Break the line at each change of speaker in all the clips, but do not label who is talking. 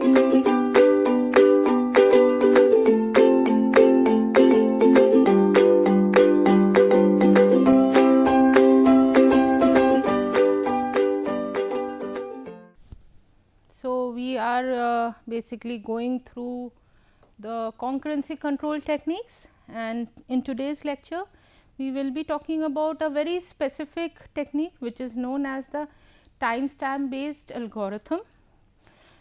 So, we are basically going through the concurrency control techniques, and in today's lecture we will be talking about a very specific technique which is known as the timestamp based algorithm.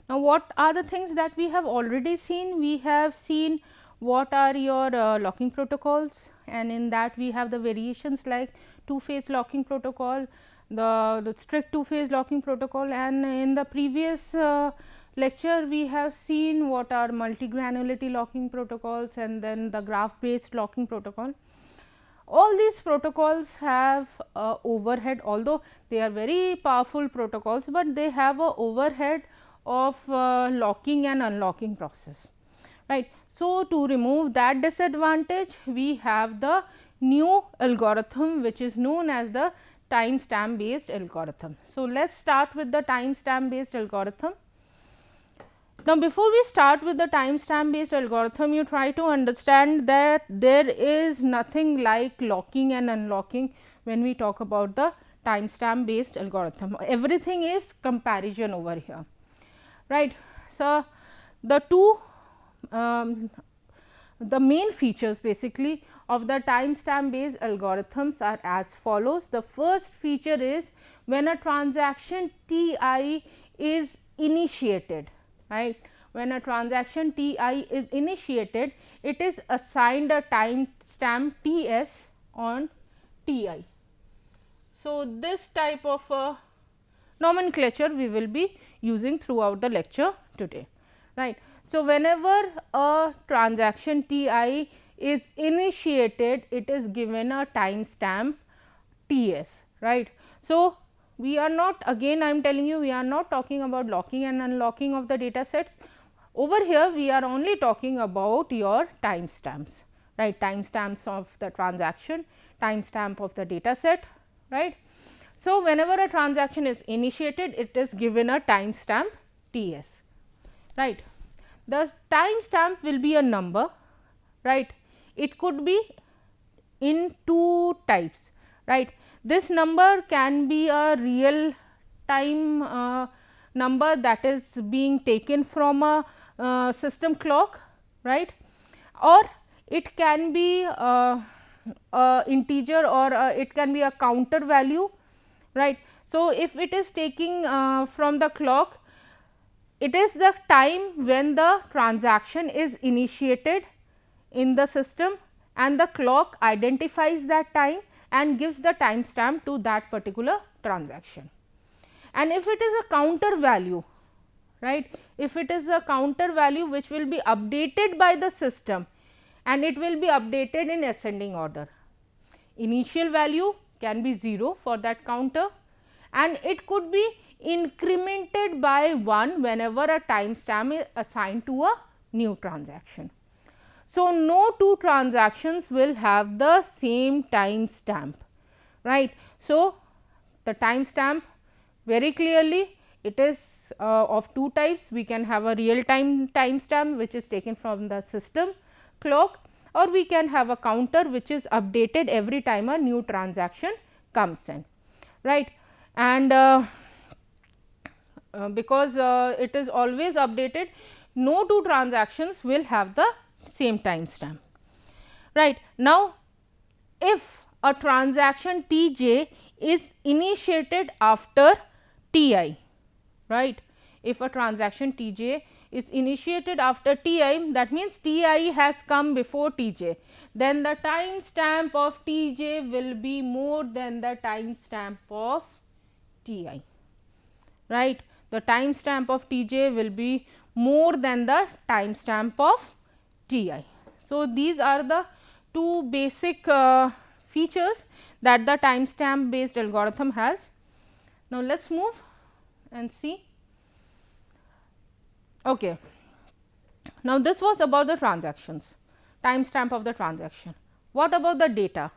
Now, what are the things that we have already seen? We have seen what are your locking protocols, and in that we have the variations like two phase locking protocol, the strict two phase locking protocol, and in the previous lecture we have seen what are multi-granularity locking protocols and then the graph based locking protocol. All these protocols have overhead, although they are very powerful protocols, but they have a overhead of locking and unlocking process, right. So, to remove that disadvantage, we have the new algorithm which is known as the timestamp based algorithm. So, let us start with the timestamp based algorithm. Now, before we start with the timestamp based algorithm, you try to understand that there is nothing like locking and unlocking when we talk about the timestamp based algorithm. Everything is comparison over here, right. So, the two the main features basically of the timestamp based algorithms are as follows. The first feature is when a transaction T I is initiated, right. When a transaction T I is initiated, it is assigned a timestamp T s on T I. So, this type of nomenclature we will be using throughout the lecture today, right. So, whenever a transaction T I is initiated, it is given a timestamp T s, right. So, we are not, again I am telling you, we are not talking about locking and unlocking of the data sets. Over here we are only talking about your timestamps, right, timestamps of the transaction, timestamp of the data set, right. So, whenever a transaction is initiated, it is given a timestamp T s, right. The timestamp will be a number, right. It could be in two types, right. This number can be a real time number that is being taken from a system clock, right, or it can be a integer, or it can be a counter value, right. So, if it is taking from the clock, it is the time when the transaction is initiated in the system, and the clock identifies that time and gives the timestamp to that particular transaction. And if it is a counter value, right, if it is a counter value which will be updated by the system, and it will be updated in ascending order. Initial value can be 0 for that counter, and it could be incremented by 1 whenever a timestamp is assigned to a new transaction. So, no two transactions will have the same timestamp, right. So, the timestamp very clearly it is of two types. We can have a real time timestamp which is taken from the system clock, or we can have a counter which is updated every time a new transaction comes in, right. And because it is always updated, no two transactions will have the same timestamp, right. Now, if a transaction T j is initiated after T I, right. If a transaction T j is initiated after T I, that means T I has come before T j, then the timestamp of T j will be more than the timestamp of T I, right. The timestamp of T j will be more than the timestamp of T I. So, these are the two basic features that the timestamp based algorithm has. Now, let us move and see. Okay. Now, this was about the transactions, timestamp of the transaction. What about the data?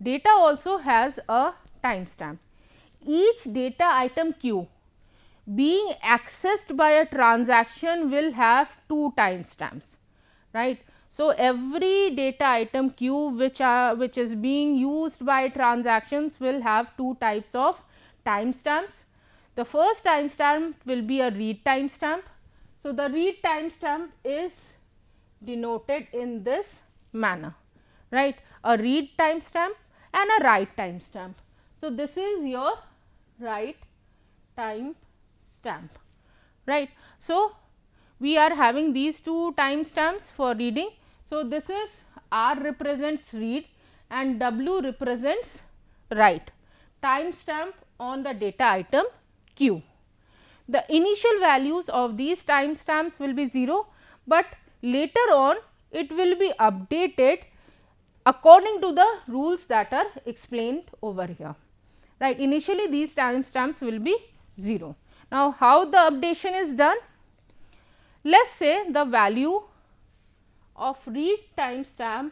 Data also has a timestamp. Each data item q being accessed by a transaction will have two timestamps, right. So, every data item q which is being used by transactions will have two types of timestamps. The first timestamp will be a read timestamp. So, the read timestamp is denoted in this manner, right, a read timestamp and a write timestamp. So, this is your write timestamp, right. So, we are having these two timestamps for reading. So, this is R represents read and W represents write timestamp on the data item q. The initial values of these timestamps will be 0, but later on it will be updated according to the rules that are explained over here, right. Initially these timestamps will be 0. Now, how the updation is done? Let us say the value of read timestamp,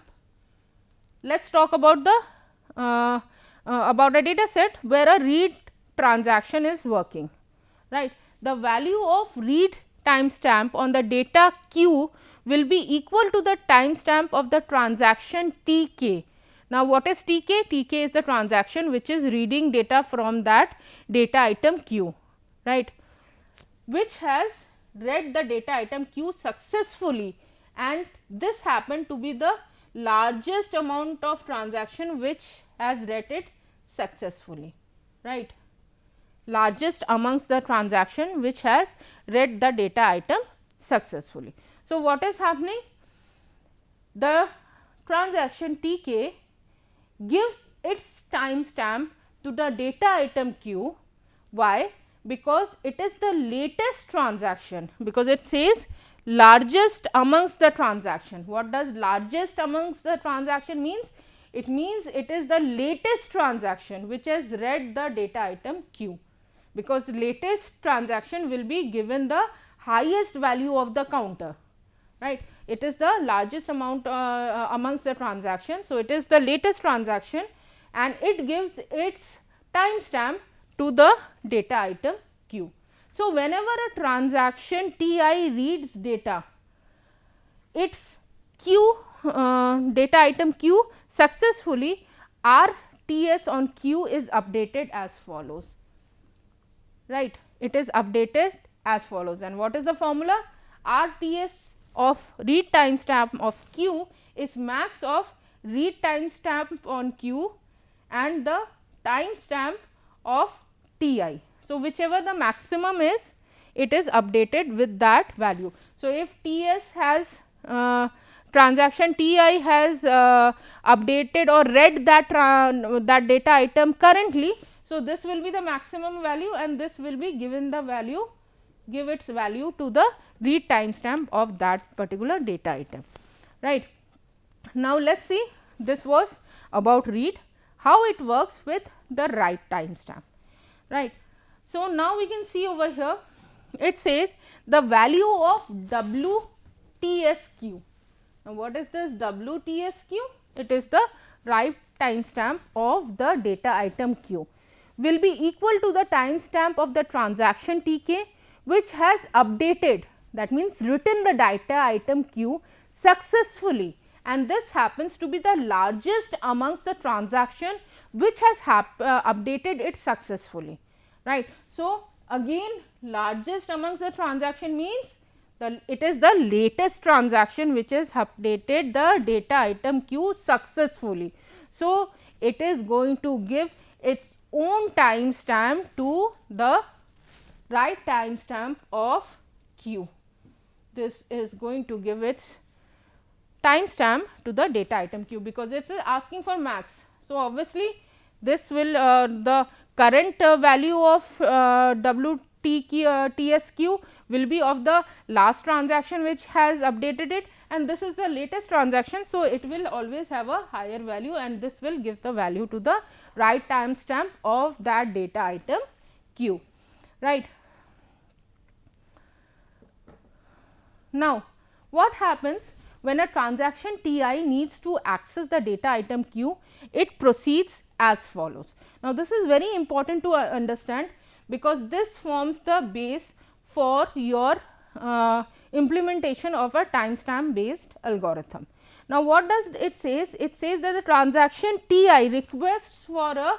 let us talk about the about a data set where a read transaction is working, right. The value of read timestamp on the data q will be equal to the timestamp of the transaction t k. Now, what is t k? T k is the transaction which is reading data from that data item q, right, which has read the data item q successfully, and this happened to be the largest amount of transaction which has read it successfully, right, largest amongst the transaction which has read the data item successfully. So, what is happening? The transaction t k gives its timestamp to the data item q. Why? Because it is the latest transaction, because it says largest amongst the transaction. What does largest amongst the transaction means? It means it is the latest transaction which has read the data item q, because latest transaction will be given the highest value of the counter, right. It is the largest amount amongst the transaction. So, it is the latest transaction and it gives its timestamp to the data item q. So, whenever a transaction T I reads data, its q data item q successfully, R T S on q is updated as follows, right. It is updated as follows, and what is the formula? R T S of read timestamp of q is max of read timestamp on q and the timestamp of T I. So, whichever the maximum is, it is updated with that value. So, if T S has transaction T I has updated or read that that data item currently, so this will be the maximum value and this will be given the value, give its value to the read timestamp of that particular data item, right. Now, let us see, this was about read, how it works with the write timestamp, right. So, now we can see over here, it says the value of W T S Q. Now, what is this W T S Q? It is the write timestamp of the data item q, will be equal to the timestamp of the transaction T k which has updated, that means written the data item q successfully, and this happens to be the largest amongst the transaction which has updated it successfully, right. So, again largest amongst the transaction means it is the latest transaction which has updated the data item q successfully. So, it is going to give its own timestamp to the write timestamp of q. This is going to give its timestamp to the data item q, because it is asking for max. So, obviously, this will the current value of W T S Q will be of the last transaction which has updated it, and this is the latest transaction. So, it will always have a higher value and this will give the value to the write timestamp of that data item q, right. Now, what happens when a transaction T I needs to access the data item q? It proceeds as follows. Now, this is very important to understand, because this forms the base for your implementation of a timestamp based algorithm. Now, what does it says? It says that the transaction T I requests for a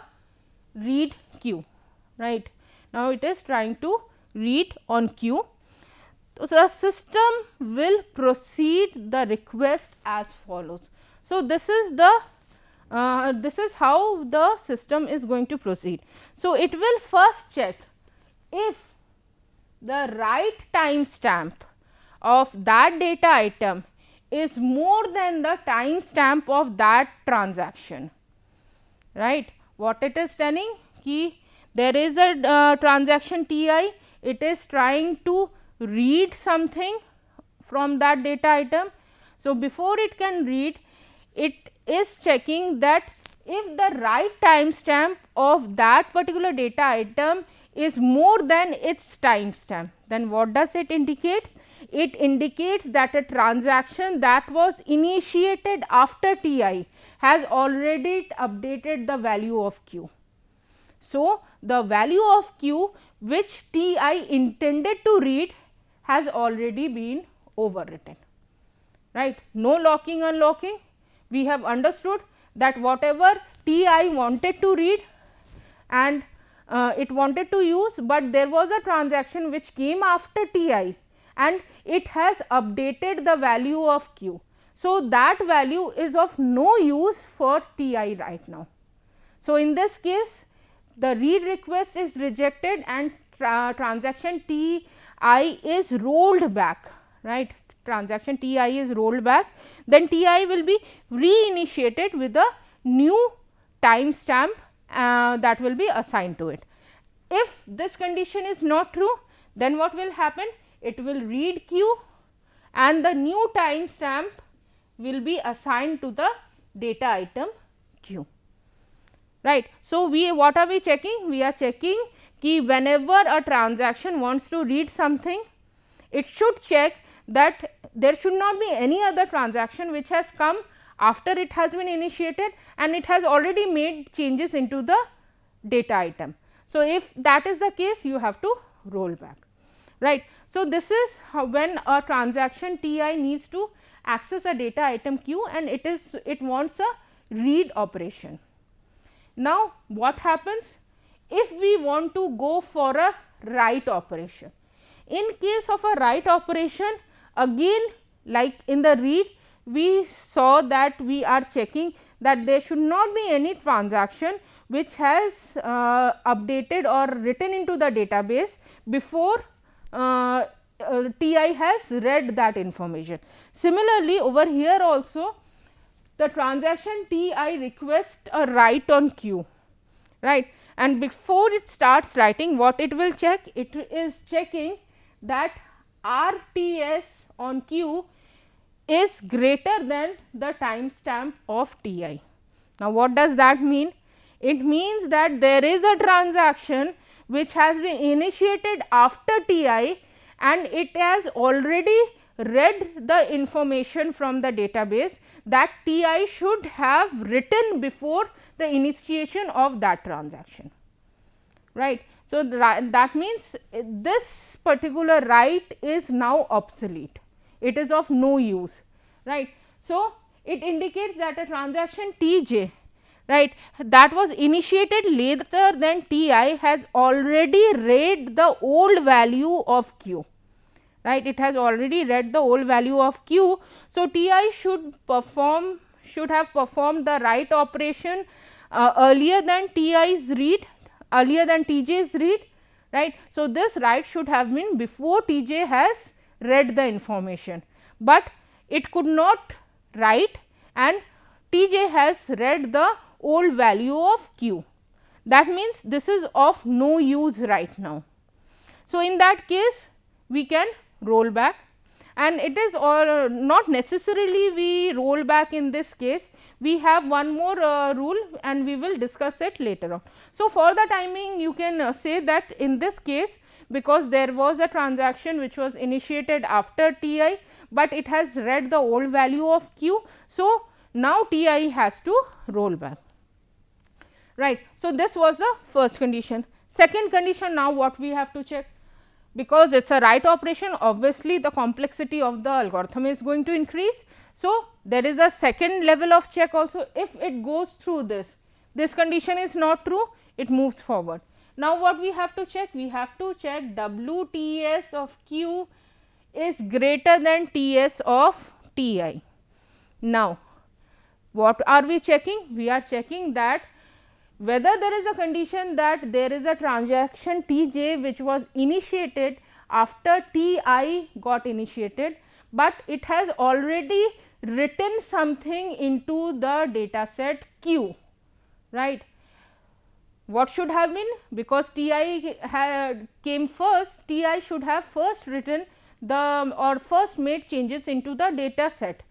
read Q, right. Now, it is trying to read on Q. So, the system will proceed the request as follows. So, this is the this is how the system is going to proceed. So, it will first check if the write timestamp of that data item is more than the timestamp of that transaction, right. What it is telling ki there is a transaction T I, it is trying to read something from that data item. So, before it can read, it is checking that if the write timestamp of that particular data item is more than its timestamp, then what does it indicates? It indicates that a transaction that was initiated after T I has already updated the value of Q. So, the value of Q which T I intended to read has already been overwritten, right. No locking unlocking, we have understood that whatever T I wanted to read and it wanted to use, but there was a transaction which came after T I and it has updated the value of Q. So, that value is of no use for T I right now. So, in this case the read request is rejected and transaction T I is rolled back, right. Transaction T I is rolled back, then T I will be reinitiated with a new timestamp that will be assigned to it. If this condition is not true, then what will happen? It will read Q and the new timestamp will be assigned to the data item Q, right. So, what are we checking? We are checking ki whenever a transaction wants to read something, it should check that there should not be any other transaction which has come after it has been initiated and it has already made changes into the data item. So, if that is the case, you have to roll back, right. So, this is how when a transaction T I needs to access a data item Q and it wants a read operation. Now, what happens if we want to go for a write operation? In case of a write operation, again like in the read, we saw that we are checking that there should not be any transaction which has updated or written into the database before T I has read that information. Similarly, over here also the transaction T I requests a write on Q, right, and before it starts writing, what it will check? It is checking that RTS on Q is greater than the timestamp of T I. Now, what does that mean? It means that there is a transaction which has been initiated after T I and it has already read the information from the database that T I should have written before the initiation of that transaction, right. So, that means this particular write is now obsolete, it is of no use, right. So, it indicates that a transaction T J, right, that was initiated later than T I has already read the old value of Q, right, it has already read the old value of Q. So, T I should have performed the write operation earlier than T I's read, earlier than T J's read, right. So, this write should have been before T J has read the information, but it could not write and T J has read the old value of Q. That means, this is of no use right now. So, in that case we can roll back, and it is not necessarily we roll back in this case, we have one more rule and we will discuss it later on. So, for the timing you can say that in this case, because there was a transaction which was initiated after T I, but it has read the old value of Q. So, now T I has to roll back, right. So, this was the first condition. Second condition, now what we have to check, because it is a write operation, obviously the complexity of the algorithm is going to increase. So, there is a second level of check also. If it goes through this condition is not true, it moves forward. Now, what we have to check? We have to check WTS of Q is greater than TS of TI. Now, what are we checking? We are checking that whether there is a condition that there is a transaction Tj which was initiated after Ti got initiated, but it has already written something into the data set Q, right. What should have been? Because Ti came first, Ti should have first written or first made changes into the data set,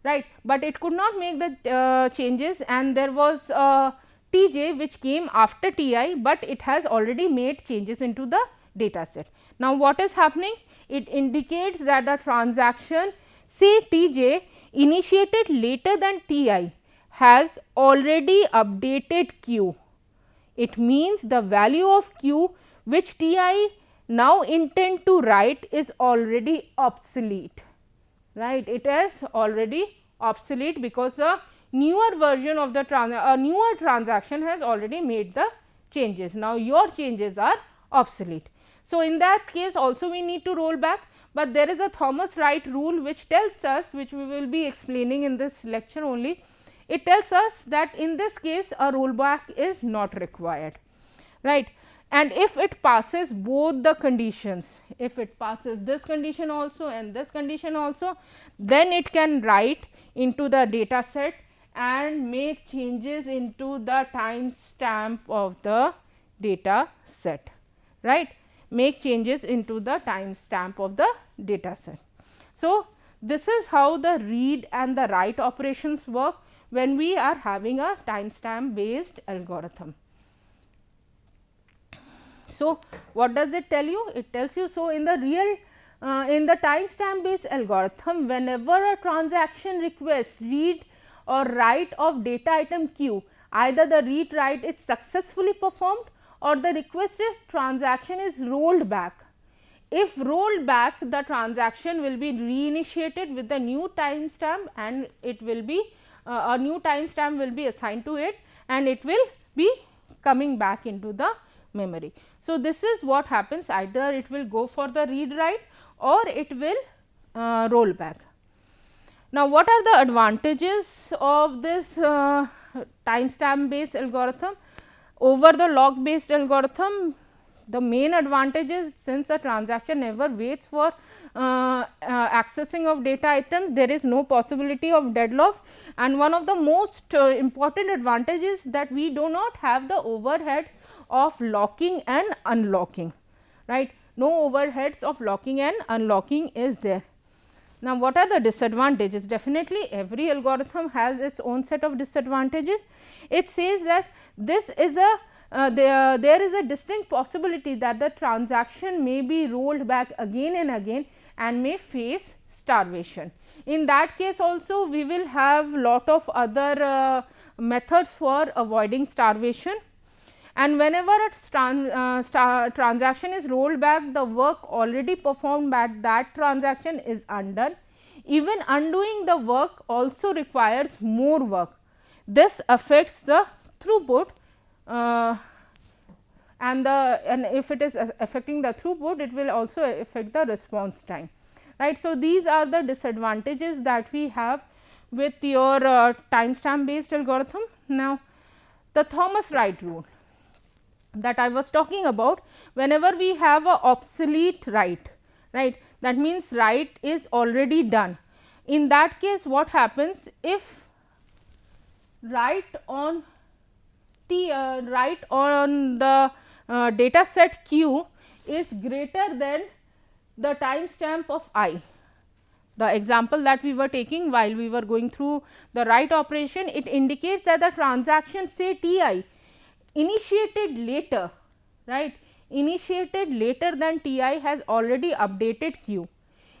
right, but it could not make the changes, and there was Tj which came after Ti, but it has already made changes into the data set. Now, what is happening? It indicates that the transaction say Tj initiated later than Ti has already updated Q. It means the value of Q which Ti now intend to write is already obsolete, right. It is already obsolete because a newer version of the newer transaction has already made the changes. Now, your changes are obsolete. So, in that case also we need to roll back, but there is a Thomas Wright rule which tells us, which we will be explaining in this lecture only. It tells us that in this case a rollback is not required, right. And if it passes both the conditions, if it passes this condition also and this condition also, then it can write into the data set and make changes into the timestamp of the data set, right, make changes into the timestamp of the data set. So, this is how the read and the write operations work when we are having a timestamp based algorithm. So, what does it tell you? It tells you, so in the real in the timestamp based algorithm, whenever a transaction requests read or write of data item Q, either the read write is successfully performed or the requested transaction is rolled back. If rolled back, the transaction will be reinitiated with the new timestamp, and it will be a new timestamp will be assigned to it, and it will be coming back into the memory. So, this is what happens, either it will go for the read write or it will roll back. Now, what are the advantages of this timestamp based algorithm over the log based algorithm? The main advantage is, since the transaction never waits for accessing of data items, there is no possibility of deadlocks, and one of the most important advantages that we do not have the overheads of locking and unlocking, right. No overheads of locking and unlocking is there. Now, what are the disadvantages? Definitely every algorithm has its own set of disadvantages. It says that this is a there is a distinct possibility that the transaction may be rolled back again and again and may face starvation. In that case also we will have lot of other methods for avoiding starvation, and whenever a transaction is rolled back, the work already performed by that transaction is undone. Even undoing the work also requires more work. This affects the throughput, and if it is affecting the throughput, it will also affect the response time, right. So, these are the disadvantages that we have with your timestamp based algorithm. Now, the Thomas Wright rule that I was talking about, whenever we have a obsolete write, right, that means write is already done. In that case, what happens if write on write on the data set Q is greater than the timestamp of I. The example that we were taking while we were going through the write operation, it indicates that the transaction say Ti initiated later, right, initiated later than Ti has already updated Q.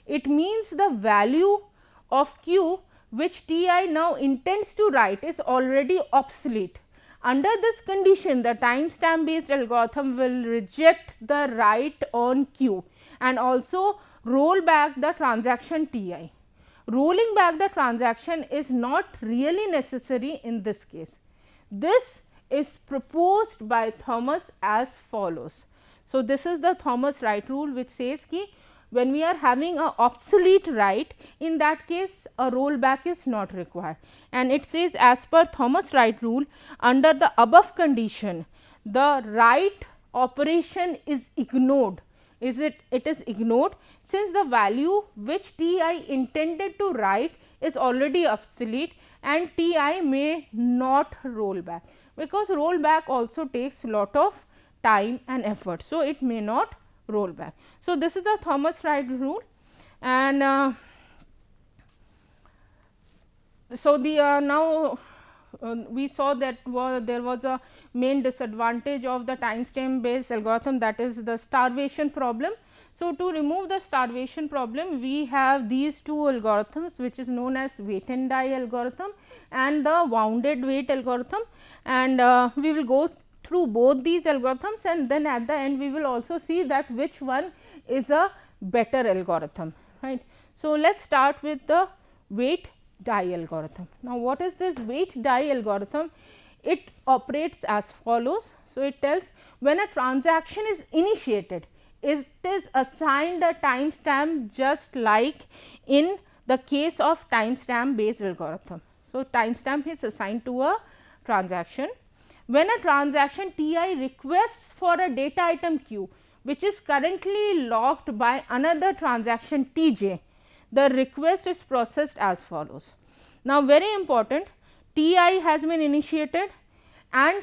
It means the value of Q which Ti now intends to write is already obsolete. Under this condition, the timestamp based algorithm will reject the write on Q and also roll back the transaction Ti. Rolling back the transaction is not really necessary in this case. This is proposed by Thomas as follows. So, this is the Thomas Wright rule, which says ki when we are having a obsolete write, in that case a rollback is not required, and it says as per Thomas Wright rule, under the above condition the write operation is ignored. It is ignored since the value which Ti intended to write is already obsolete and Ti may not roll back, because rollback also takes lot of time and effort. So, it may not roll back. So, this is the Thomas Wright rule, and so the now we saw that there was a main disadvantage of the timestamp based algorithm, that is the starvation problem. So, to remove the starvation problem, we have these two algorithms, which is known as wait and die algorithm and the wounded wait algorithm, and we will go through both these algorithms, and then at the end we will also see that which one is a better algorithm, right. So, let us start with the wait die algorithm. Now, what is this wait die algorithm? It operates as follows. So, it tells when a transaction is initiated, it is assigned a timestamp just like in the case of timestamp based algorithm. So, timestamp is assigned to a transaction. When a transaction Ti requests for a data item Q, which is currently locked by another transaction Tj, the request is processed as follows. Now, very important, Ti has been initiated and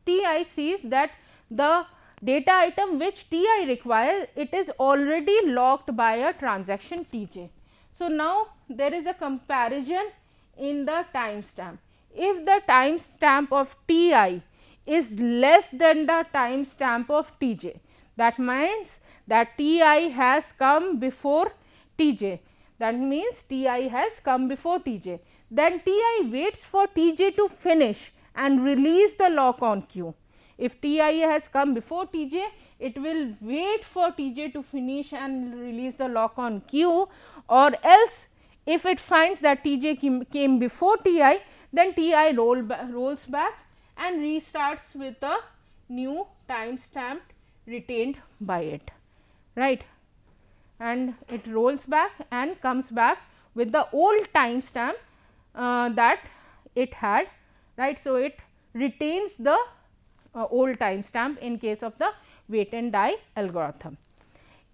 Ti sees that the data item which Ti requires, it is already locked by a transaction Tj. So, now there is a comparison in the timestamp. If the timestamp of Ti is less than the timestamp of Tj, that means that Ti has come before Tj, that means Ti has come before Tj. Then Ti waits for Tj to finish and release the lock on Q. If Ti has come before Tj, it will wait for Tj to finish and release the lock on Q, or else if it finds that Tj came before Ti, then Ti rolls back and restarts with a new timestamp retained by it, right. And it rolls back and comes back with the old timestamp that it had, right. So, it retains the old timestamp in case of the wait and die algorithm.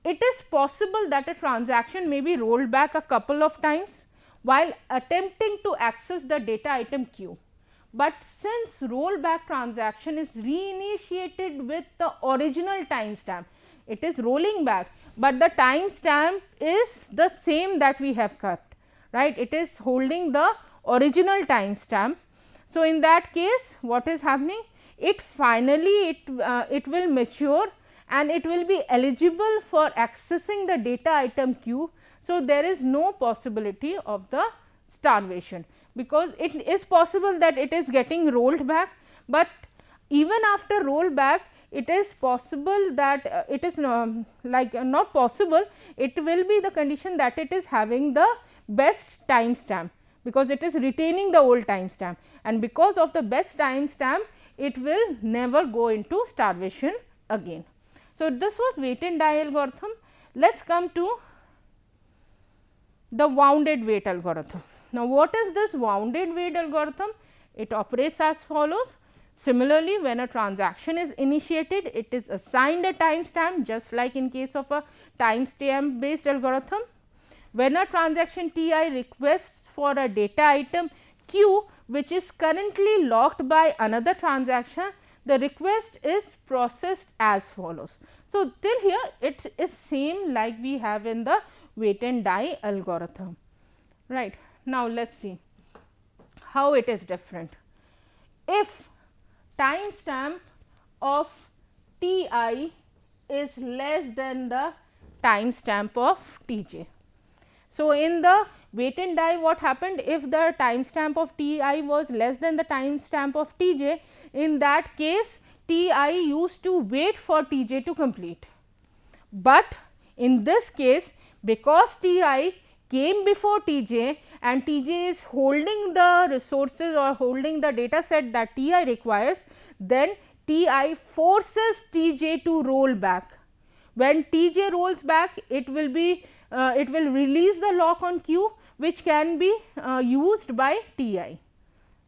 It is possible that a transaction may be rolled back a couple of times while attempting to access the data item Q, but since rollback transaction is reinitiated with the original timestamp, it is rolling back, but the timestamp is the same that we have kept, right. It is holding the original timestamp. So, in that case what is happening? It finally it will mature and it will be eligible for accessing the data item Q. So, there is no possibility of the starvation, because it is possible that it is getting rolled back, but even after rollback it is possible that it is not possible, it will be the condition that it is having the best timestamp, because it is retaining the old timestamp, and because of the best timestamp it will never go into starvation again. So, this was wait and die algorithm. Let us come to the wounded wait algorithm. Now, what is this wounded wait algorithm? It operates as follows. Similarly, when a transaction is initiated, it is assigned a timestamp just like in case of a timestamp based algorithm. When a transaction Ti requests for a data item Q, which is currently locked by another transaction, the request is processed as follows. So, till here it is same like we have in the wait and die algorithm, right. Now, let us see how it is different. If timestamp of Ti is less than the timestamp of Tj, So, in the wait and die, what happened if the timestamp of T I was less than the timestamp of T j, in that case T I used to wait for T j to complete. But in this case, because T I came before T j and T j is holding the resources or holding the data set that T I requires, then T I forces T j to roll back. When T j rolls back, it will release the lock on Q, which can be used by T I,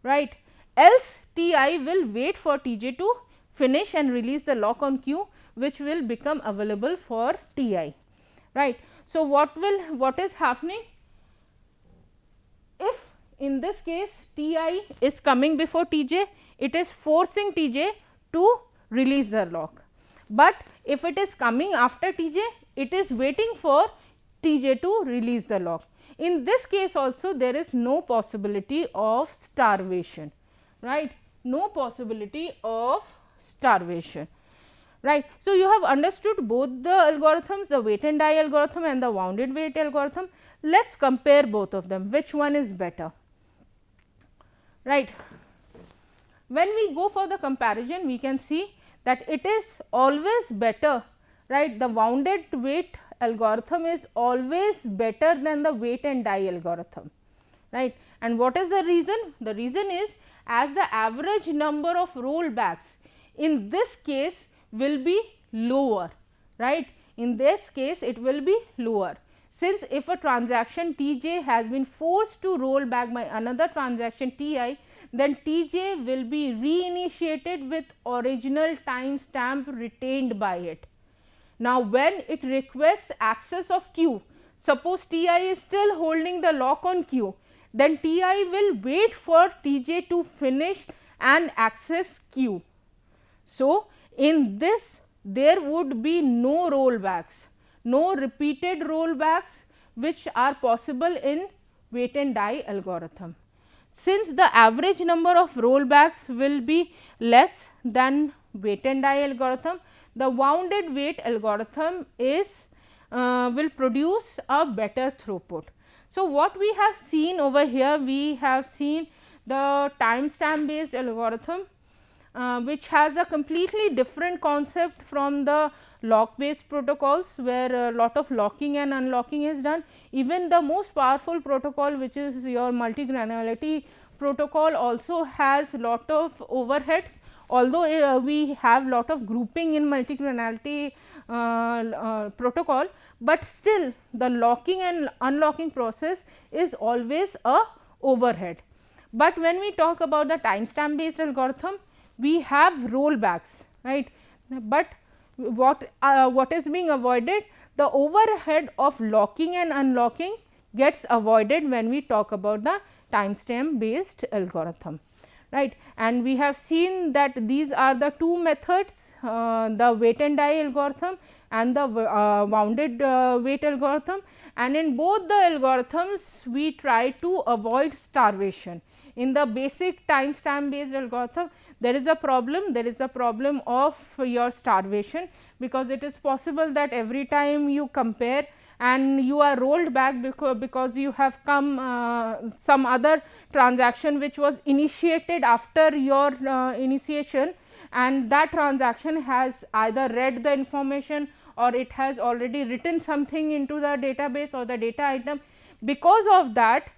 right. Else T I will wait for T j to finish and release the lock on Q, which will become available for T I, right. So, what is happening if in this case T I is coming before T j, it is forcing T j to release the lock, but if it is coming after T j, it is waiting for T j to release the lock. In this case also there is no possibility of starvation, right, no possibility of starvation, right. So, you have understood both the algorithms, the wait and die algorithm and the wounded wait algorithm. Let us compare both of them, which one is better, right. When we go for the comparison, we can see that it is always better, right. The wounded wait algorithm is always better than the wait and die algorithm, right. And what is the reason? The reason is, as the average number of rollbacks in this case will be lower, right. In this case it will be lower, since if a transaction T j has been forced to roll back by another transaction T I, then T j will be reinitiated with original timestamp retained by it. Now, when it requests access of Q, suppose T I is still holding the lock on Q, then T I will wait for T j to finish and access Q. So, in this there would be no rollbacks, no repeated rollbacks which are possible in wait and die algorithm. Since the average number of rollbacks will be less than wait and die algorithm, the wounded wait algorithm is will produce a better throughput. So, what we have seen over here, we have seen the timestamp based algorithm, which has a completely different concept from the lock based protocols, where a lot of locking and unlocking is done. Even the most powerful protocol, which is your multi-granularity protocol, also has lot of overheads, although we have lot of grouping in multi-granularity protocol, but still the locking and unlocking process is always a overhead. But when we talk about the timestamp based algorithm, we have rollbacks, right. But what is being avoided? The overhead of locking and unlocking gets avoided when we talk about the timestamp based algorithm, right. And we have seen that these are the two methods, the wait and die algorithm and the wounded wait algorithm, and in both the algorithms we try to avoid starvation. In the basic timestamp based algorithm, there is a problem of your starvation, because it is possible that every time you compare and you are rolled back because you have come some other transaction which was initiated after your initiation, and that transaction has either read the information or it has already written something into the database or the data item. Because of that,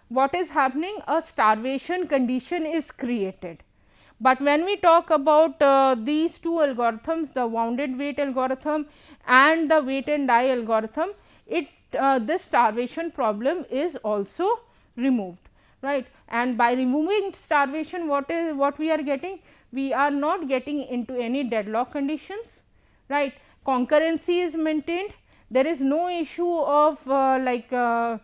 what is happening? A starvation condition is created. But when we talk about these two algorithms, the wounded wait algorithm and the wait and die algorithm, this starvation problem is also removed, right. And by removing starvation, what we are getting? We are not getting into any deadlock conditions, right. Concurrency is maintained. There is no issue of the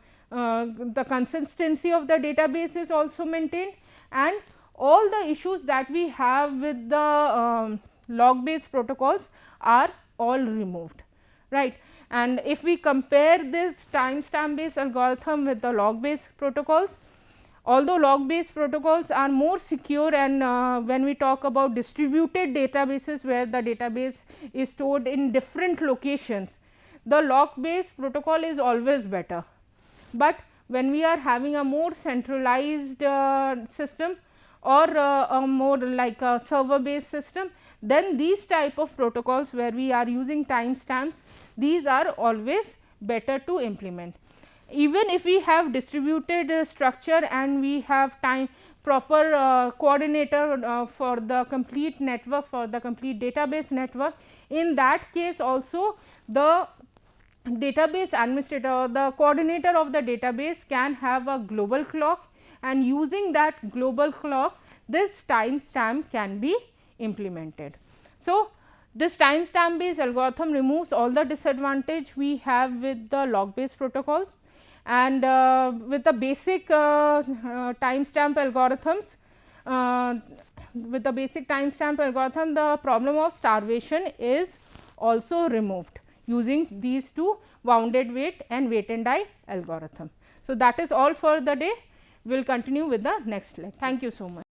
consistency of the database is also maintained, and all the issues that we have with the log based protocols are all removed, right. And if we compare this timestamp based algorithm with the log based protocols, although log based protocols are more secure, and when we talk about distributed databases where the database is stored in different locations, the log based protocol is always better. but when we are having a more centralized system or a more like a server based system, then these type of protocols where we are using timestamps, these are always better to implement. Even if we have distributed structure and we have time proper coordinator for the complete network, for the complete database network, in that case also the database administrator or the coordinator of the database can have a global clock, and using that global clock this timestamp can be implemented. So, this timestamp based algorithm removes all the disadvantage we have with the log based protocols, and with the basic timestamp algorithms, with the basic timestamp algorithm, the problem of starvation is also removed using these two bounded weight and weight and die algorithm. So, that is all for the day. We will continue with the next lecture. Thank you so much.